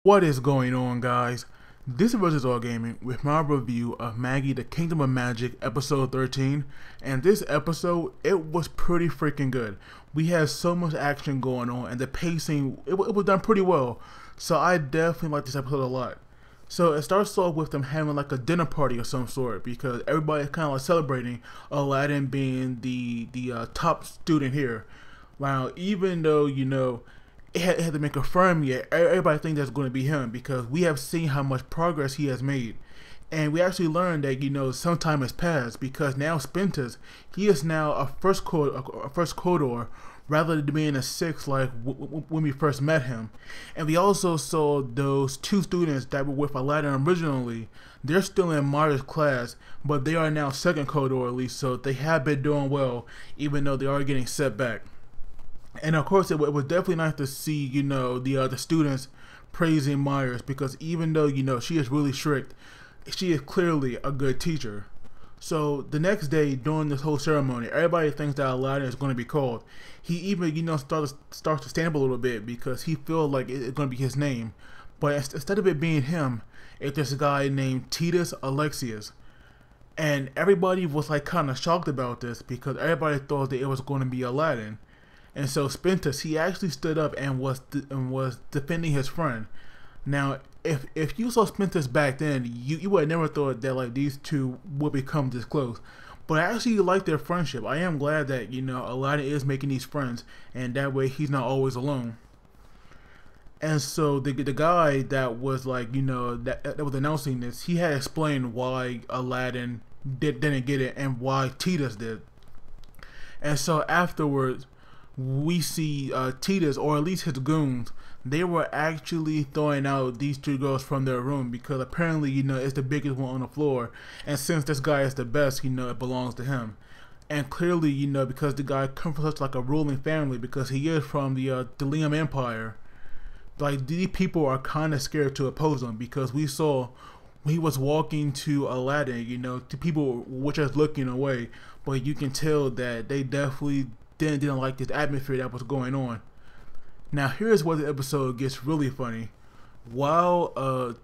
What is going on, guys? This is Versus All Gaming with my review of Magi the Kingdom of Magic episode 13. And this episode, it was pretty freaking good. We had so much action going on and the pacing, it was done pretty well. So I definitely like this episode a lot. So it starts off with them having like a dinner party of some sort because everybody's kind of like celebrating Aladdin being the top student here. Now, even though, it had to make a firm yet. Everybody thinks that's going to be him because we have seen how much progress he has made. And we actually learned that, some time has passed because now Spintus, he is now a first Kodor rather than being a sixth like when we first met him. And we also saw those two students that were with Aladdin originally. They're still in Magi's class, but they are now second Kodor at least, so they have been doing well even though they are getting set back. And of course, it was definitely nice to see, the students praising Myers because even though, she is really strict, she is clearly a good teacher. So the next day during this whole ceremony, everybody thinks that Aladdin is going to be called. He even, starts to stand up a little bit because he feels like it's going to be his name. But instead of it being him, it's this guy named Titus Alexius. And everybody was like kind of shocked about this because everybody thought that it was going to be Aladdin. And so Spintus, he actually stood up and was defending his friend. Now, if you saw Spintus back then, you would have never thought that like these two would become this close. But I actually like their friendship. I am glad that Aladdin is making these friends, and that way he's not always alone. And so the guy that was like that was announcing this, he had explained why Aladdin didn't get it and why Titus did. And so afterwards, we see Titus, or at least his goons, they were actually throwing out these two girls from their room because apparently, it's the biggest one on the floor. And since this guy is the best, it belongs to him. And clearly, because the guy comes from such like a ruling family, because he is from the Liam Empire, like these people are kind of scared to oppose him because we saw when he was walking to Aladdin, to people were just looking away, but you can tell that they definitely didn't like this atmosphere that was going on. Now here's where the episode gets really funny. While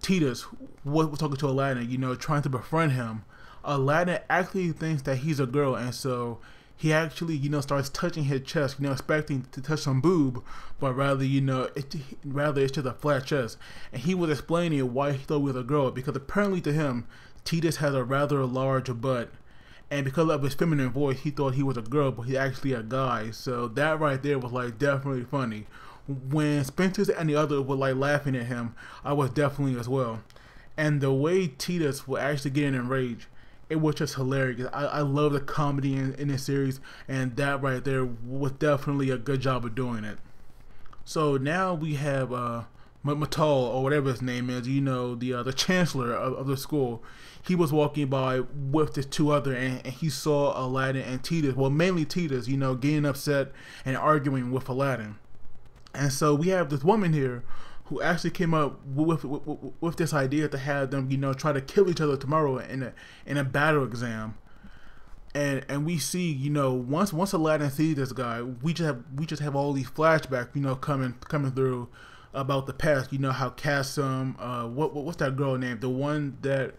Titus was talking to Aladdin, trying to befriend him, Aladdin actually thinks that he's a girl, and so he actually, starts touching his chest, expecting to touch some boob, but rather, it's just a flat chest. And he was explaining why he thought he was a girl, because apparently to him, Titus has a rather large butt. And because of his feminine voice, he thought he was a girl, but he's actually a guy. So that right there was like definitely funny. When Spintus and the others were like laughing at him, I was definitely as well. And the way Titus was actually getting enraged, it was just hilarious. I love the comedy in this series, and that right there was definitely a good job of doing it. So now we have Matal, or whatever his name is, the chancellor of the school. He was walking by with the two other, and he saw Aladdin and Titus, well mainly Titus, getting upset and arguing with Aladdin. And so we have this woman here who actually came up with this idea to have them, try to kill each other tomorrow in a battle exam. And we see, once Aladdin sees this guy, we just have all these flashbacks, coming through about the past. How Kasim, what's that girl name? The one that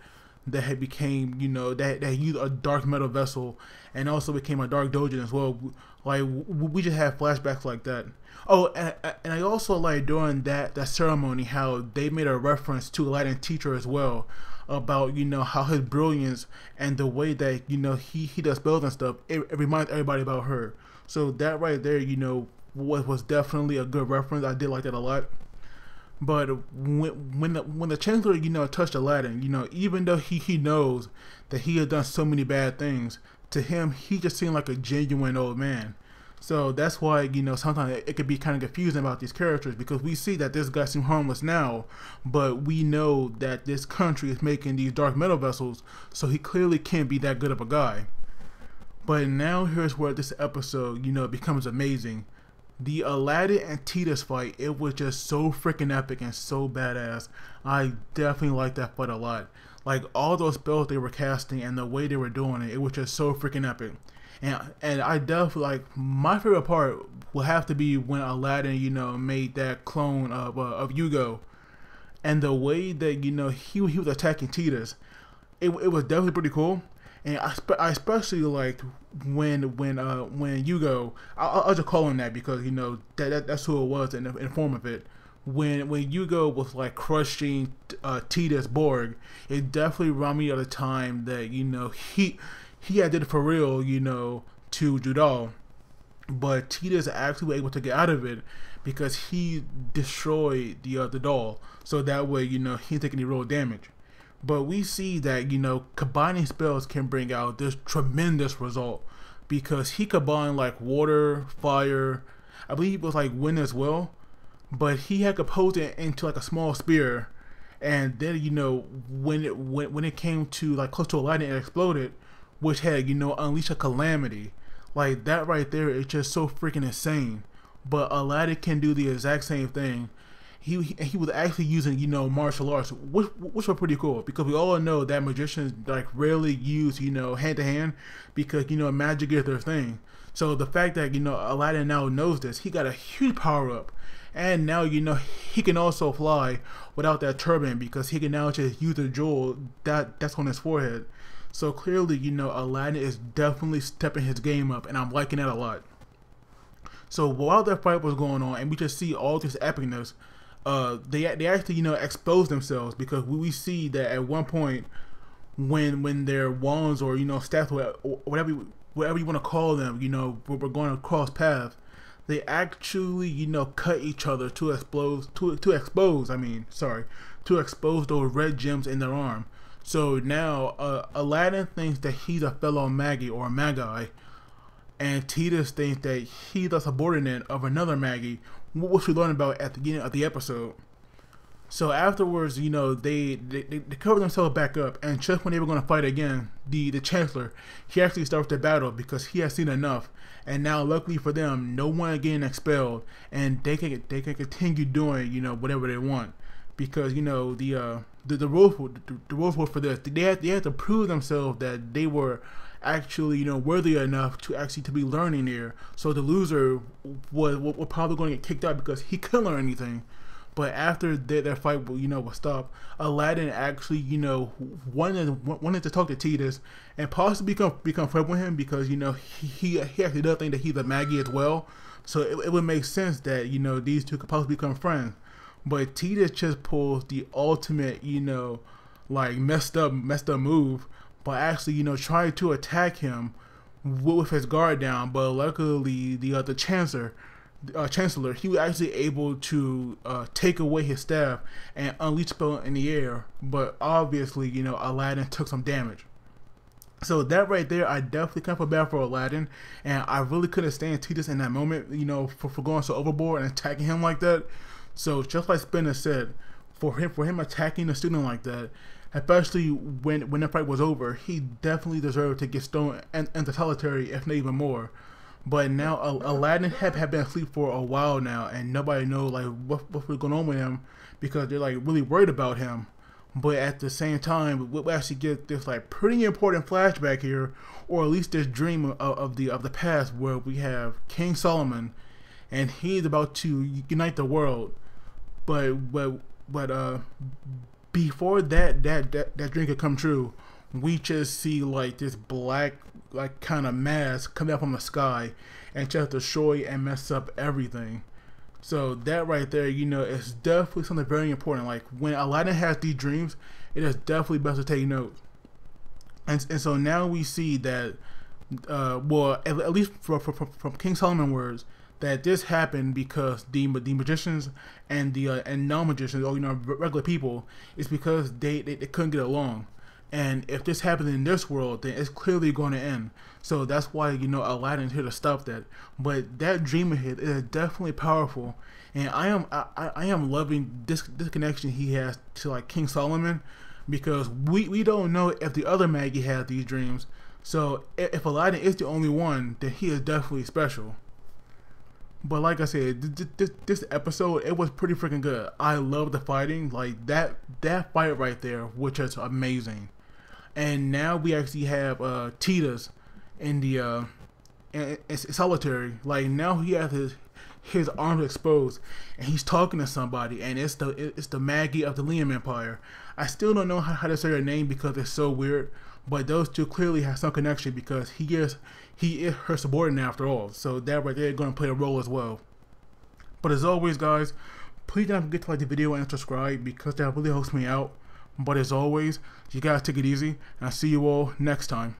had became, that used a dark metal vessel and also became a dark dojin as well. Like we just have flashbacks like that. Oh, and I also like during that ceremony how they made a reference to Aladdin's teacher as well, about how his brilliance and the way that he does spells and stuff. It reminds everybody about her. So that right there, was definitely a good reference. I did like that a lot. But when the chancellor touched Aladdin, even though he knows that he has done so many bad things, to him he just seemed like a genuine old man. So that's why sometimes it could be kind of confusing about these characters, because we see that this guy seems harmless now, but we know that this country is making these dark metal vessels, so he clearly can't be that good of a guy. But now here's where this episode becomes amazing. The Aladdin and Titus fight, it was just so freaking epic and so badass. I definitely liked that fight a lot. Like all those spells they were casting and the way they were doing it, it was just so freaking epic. And I definitely, like, my favorite part will have to be when Aladdin, made that clone of Hugo. and the way that he was attacking Titus, it was definitely pretty cool. And I especially liked when Hugo, I'll just call him that because that's who it was in the form of it. When Hugo was like crushing Titus Borg, it definitely reminded me of the time that he had did it for real, to Judal, but Titus actually was able to get out of it because he destroyed the doll, so that way he didn't take any real damage. But we see that combining spells can bring out this tremendous result because he combined like water, fire, I believe it was like wind as well, but he had composed it into like a small spear, and then when it came to like close to Aladdin, it exploded, which had unleashed a calamity. Like that right there is just so freaking insane. But Aladdin can do the exact same thing. He was actually using martial arts, which were pretty cool because we all know that magicians like rarely use hand to hand because magic is their thing. So the fact that Aladdin now knows this, he got a huge power up, and now he can also fly without that turban because he can now just use the jewel that's on his forehead. So clearly Aladdin is definitely stepping his game up, and I'm liking that a lot. So while that fight was going on, and we just see all this epicness, they actually expose themselves because we see that at one point when their wands or staff or whatever you want to call them, we're going to cross paths, they actually cut each other to expose those red gems in their arm. So now Aladdin thinks that he's a fellow Magi or Magi, and Titus thinks that he's a subordinate of another Magi, which we learn about at the beginning of the episode. So afterwards, they cover themselves back up, and just when they were going to fight again, the Chancellor, he actually starts the battle because he has seen enough, and now luckily for them, no one is getting expelled, and they can continue doing whatever they want because the rules were for this. They had to prove themselves that they were actually worthy enough to be learning here. So the loser was probably going to get kicked out because he couldn't learn anything. But after their fight was stopped, Aladdin actually wanted to talk to Titus and possibly become friends with him because he actually does think that he's a Magi as well. So it would make sense that these two could possibly become friends. But Titus just pulls the ultimate like messed up move by actually trying to attack him with his guard down. But luckily the Chancellor, he was actually able to take away his staff and unleash spell in the air. But obviously Aladdin took some damage. So that right there, I definitely kind of feel bad for Aladdin, and I really couldn't stand Titus in that moment, for going so overboard and attacking him like that. So just like Spinner said, for him attacking a student like that, especially when the fight was over, he definitely deserved to get thrown into solitary, if not even more. But now Aladdin had been asleep for a while now, and nobody knows like what's going on with him because they're like really worried about him. But at the same time, we actually get this like pretty important flashback here, or at least this dream of the past where we have King Solomon, and he's about to unite the world. But before that dream could come true, we just see like this black like kind of mass come out from the sky and just destroy and mess up everything. So that right there, is definitely something very important. Like when Aladdin has these dreams, it is definitely best to take note. And so now we see that, well, at least from King Solomon words, that this happened because the magicians and non-magicians, or regular people, is because they couldn't get along. And if this happens in this world, then it's clearly going to end. So that's why Aladdin's here to stop that. But that dream of his is definitely powerful, and I am loving this connection he has to like King Solomon, because we don't know if the other Magi had these dreams. So if Aladdin is the only one, then he is definitely special. But like I said, this episode, it was pretty freaking good. I love the fighting, like that fight right there, which is amazing. And now we actually have Titus in the in solitary. Like now he has his arms exposed, and he's talking to somebody, and it's the Magi of the Liam Empire. I still don't know how to say her name because it's so weird, but those two clearly have some connection because he is her subordinate after all. So that right there is going to play a role as well. But as always, guys, please don't forget to like the video and subscribe because that really helps me out. But as always, you guys take it easy, and I'll see you all next time.